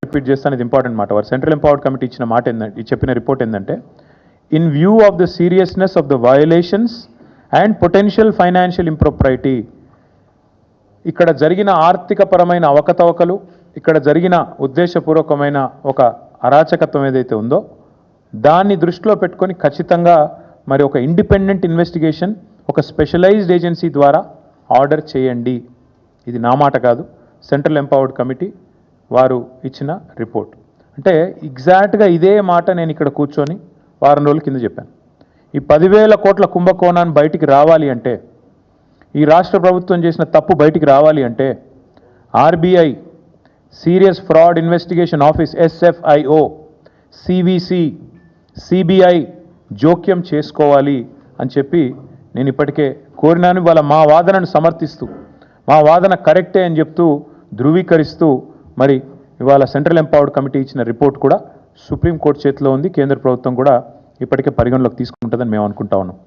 Repeat చేస్తాను, ఇది important మాట. వారు సెంట్రల్ ఎంపవర్డ్ కమిటీ ఇచ్చిన మాట ఏంటంటే, చెప్పిన రిపోర్ట్ ఏంటంటే, in view of the seriousness of the violations and potential financial impropriety, ఇక్కడ జరిగిన ఆర్థికపరమైన అవకతవకలు, ఇక్కడ జరిగిన ఉద్దేశపూర్వకమైన ఒక అరాచకత్వం ఏదైతే ఉందో దాన్ని దృష్టిలో పెట్టుకొని ఖచ్చితంగా మరి ఒక ఇండిపెండెంట్ ఇన్వెస్టిగేషన్ ఒక స్పెషలైజ్డ్ ఏజెన్సీ ద్వారా ఆర్డర్ చేయండి. ఇది నా మాట కాదు, సెంట్రల్ ఎంపవర్డ్ కమిటీ వారు ఇచ్చిన రిపోర్ట్. అంటే ఎగ్జాక్ట్గా ఇదే మాట నేను ఇక్కడ కూర్చొని వారం రోజుల కింద చెప్పాను. ఈ 10,000 కోట్ల కుంభకోణాన్ని బయటికి రావాలి అంటే, ఈ రాష్ట్ర ప్రభుత్వం చేసిన తప్పు బయటికి రావాలి అంటే RBI, serious fraud investigation office SFIO, CVC, CBI జోక్యం చేసుకోవాలి అని చెప్పి నేను ఇప్పటికే కోరినాను. వాళ్ళ మా వాదనను సమర్థిస్తూ, మా వాదన కరెక్టే అని చెప్తూ ధృవీకరిస్తూ మరి ఇవాళ సెంట్రల్ ఎంపవర్డ్ కమిటీ ఇచ్చిన రిపోర్ట్ కూడా సుప్రీంకోర్టు చేతిలో ఉంది. కేంద్ర ప్రభుత్వం కూడా ఇప్పటికే పరిగణలోకి తీసుకుంటుందని మేము అనుకుంటా ఉన్నాం.